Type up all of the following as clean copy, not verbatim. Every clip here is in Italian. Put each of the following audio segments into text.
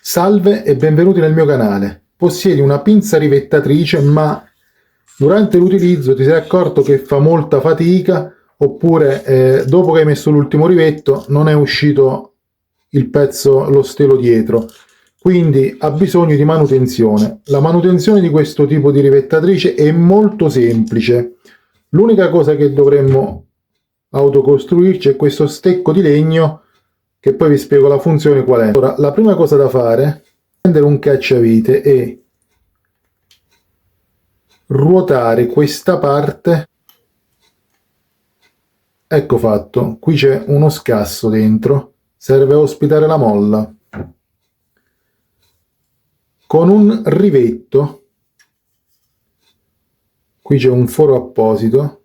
Salve e benvenuti nel mio canale. Possiedi una pinza rivettatrice, ma durante l'utilizzo ti sei accorto che fa molta fatica, oppure dopo che hai messo l'ultimo rivetto non è uscito il pezzo, lo stelo dietro, quindi ha bisogno di manutenzione. La manutenzione di questo tipo di rivettatrice è molto semplice. L'unica cosa che dovremmo autocostruirci è questo stecco di legno, che poi vi spiego la funzione qual è. Ora, la prima cosa da fare è prendere un cacciavite e ruotare questa parte. Ecco fatto, qui c'è uno scasso dentro, serve a ospitare la molla. Con un rivetto, qui c'è un foro apposito,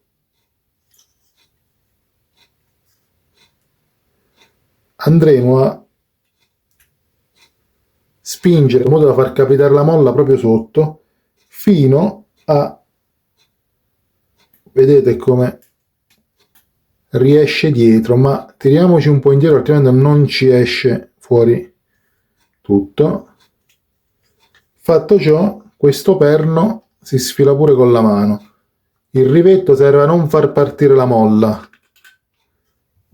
andremo a spingere in modo da far capitare la molla proprio sotto, fino a, vedete come riesce dietro, ma tiriamoci un po' indietro altrimenti non ci esce fuori tutto. Fatto ciò, questo perno si sfila pure con la mano. Il rivetto serve a non far partire la molla.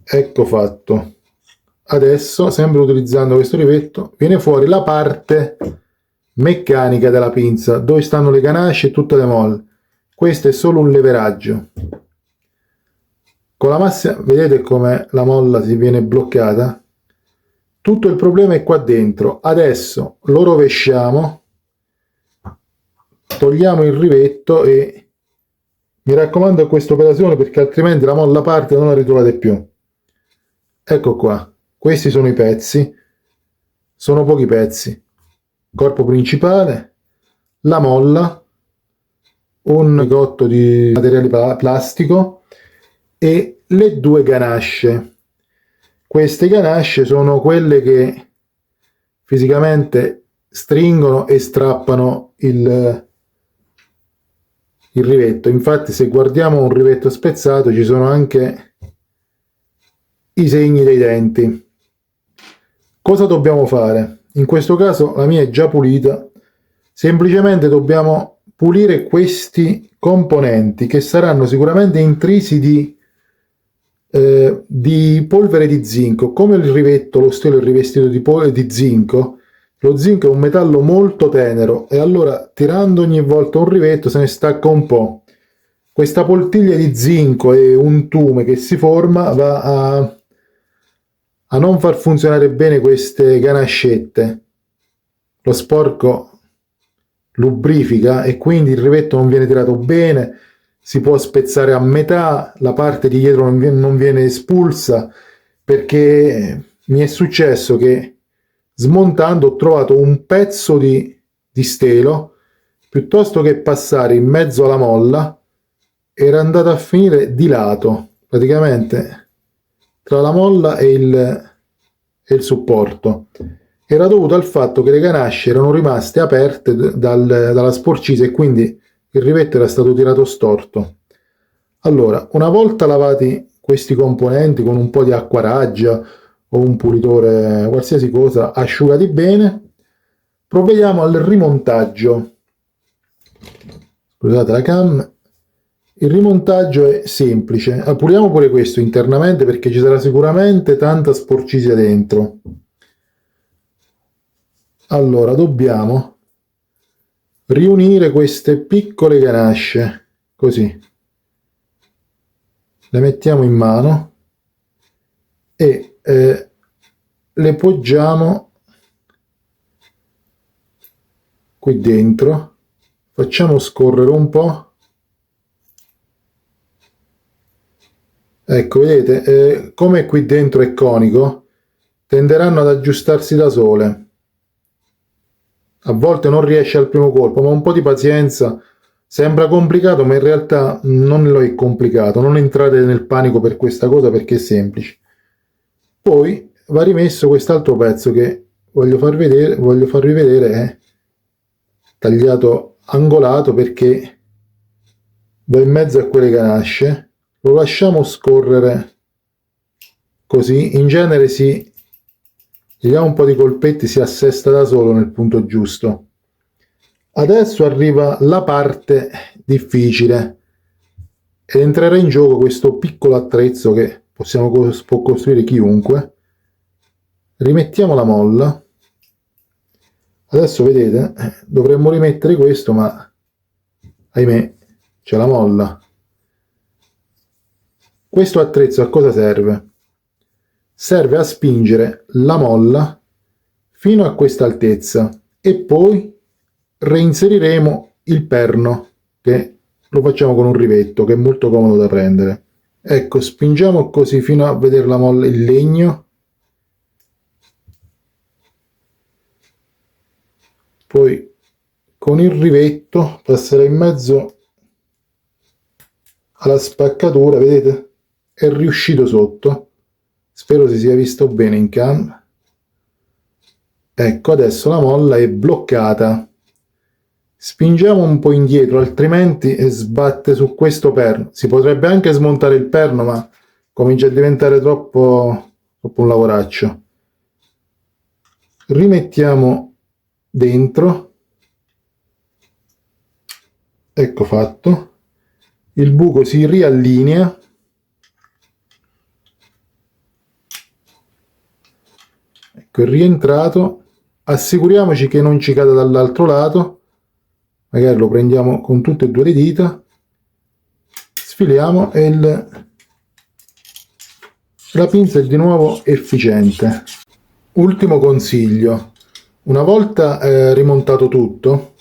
Ecco fatto. Adesso, sempre utilizzando questo rivetto, viene fuori la parte meccanica della pinza, dove stanno le ganasce e tutte le molle. Questo è solo un leveraggio. Con la massima, vedete come la molla si viene bloccata? Tutto il problema è qua dentro. Adesso lo rovesciamo, togliamo il rivetto e mi raccomando a questa operazione, perché altrimenti la molla parte e non la ritrovate più. Ecco qua, questi sono i pezzi, sono pochi pezzi. Corpo principale, la molla, un gotto di materiale plastico e le due ganasce. Queste ganasce sono quelle che fisicamente stringono e strappano il rivetto. Infatti, se guardiamo un rivetto spezzato ci sono anche i segni dei denti. Cosa dobbiamo fare? In questo caso la mia è già pulita, semplicemente dobbiamo pulire questi componenti, che saranno sicuramente intrisi di polvere di zinco. Come il rivetto, lo stelo è rivestito di zinco, lo zinco è un metallo molto tenero e allora tirando ogni volta un rivetto se ne stacca un po'. Questa poltiglia di zinco e untume che si forma va a non far funzionare bene queste ganascette. Lo sporco lubrifica e quindi il rivetto non viene tirato bene, si può spezzare a metà, la parte di dietro non viene espulsa, perché mi è successo che smontando ho trovato un pezzo di stelo, piuttosto che passare in mezzo alla molla era andato a finire di lato, praticamente tra la molla e il supporto. Era dovuto al fatto che le ganasce erano rimaste aperte dalla sporcizia e quindi il rivetto era stato tirato storto. Allora, una volta lavati questi componenti con un po' di acqua raggia o un pulitore, qualsiasi cosa, asciugati bene, provvediamo al rimontaggio. Scusate la cam. Il rimontaggio è semplice. Puliamo pure questo internamente perché ci sarà sicuramente tanta sporcizia dentro. Allora, dobbiamo riunire queste piccole ganasce, così. Le mettiamo in mano e le poggiamo qui dentro. Facciamo scorrere un po'. Ecco, vedete, come qui dentro è conico, tenderanno ad aggiustarsi da sole. A volte non riesce al primo colpo, ma un po' di pazienza. Sembra complicato, ma in realtà non lo è complicato. Non entrate nel panico per questa cosa perché è semplice. Poi va rimesso quest'altro pezzo che voglio farvi vedere, è tagliato angolato perché va in mezzo a quelle ganasce. Lo lasciamo scorrere così. In genere si gli diamo un po' di colpetti, si assesta da solo nel punto giusto. Adesso arriva la parte difficile ed entrerà in gioco questo piccolo attrezzo che può costruire chiunque. Rimettiamo la molla. Adesso vedete, dovremmo rimettere questo, ma ahimè c'è la molla. Questo attrezzo a cosa serve? Serve a spingere la molla fino a questa altezza e poi reinseriremo il perno, che lo facciamo con un rivetto che è molto comodo da prendere. Ecco, spingiamo così fino a vedere la molla, il legno, poi con il rivetto passerà in mezzo alla spaccatura, vedete? È riuscito sotto, spero si sia visto bene in cam. Ecco, adesso la molla è bloccata. Spingiamo un po' indietro, altrimenti sbatte su questo perno. Si potrebbe anche smontare il perno, ma comincia a diventare troppo un lavoraccio. Rimettiamo dentro. Ecco fatto. Il buco si riallinea. Ecco, è rientrato. Assicuriamoci che non ci cada dall'altro lato. Magari lo prendiamo con tutte e due le dita, sfiliamo e la pinza è di nuovo efficiente. Ultimo consiglio: una volta rimontato tutto,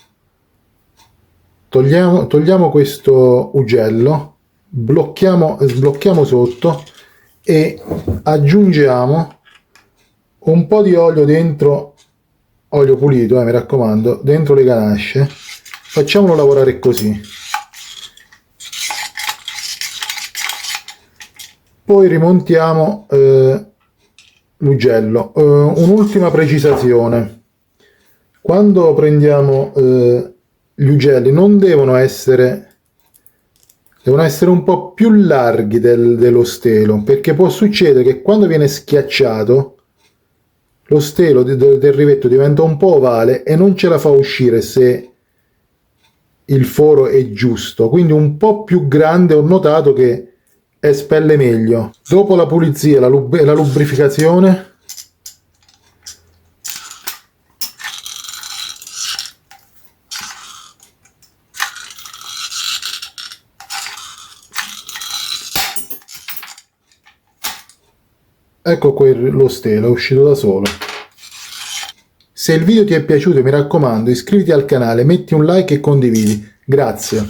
togliamo questo ugello, sblocchiamo sotto e aggiungiamo un po' di olio dentro, olio pulito, mi raccomando, dentro le ganasce. Facciamolo lavorare così. Poi rimontiamo l'ugello. Un'ultima precisazione: quando prendiamo gli ugelli non devono essere un po' più larghi dello stelo, perché può succedere che quando viene schiacciato lo stelo del rivetto diventa un po' ovale e non ce la fa uscire se il foro è giusto. Quindi un po' più grande, ho notato che espelle meglio. Dopo la pulizia, la lubrificazione, ecco lo stelo è uscito da solo. Se il video ti è piaciuto, mi raccomando, iscriviti al canale, metti un like e condividi. Grazie.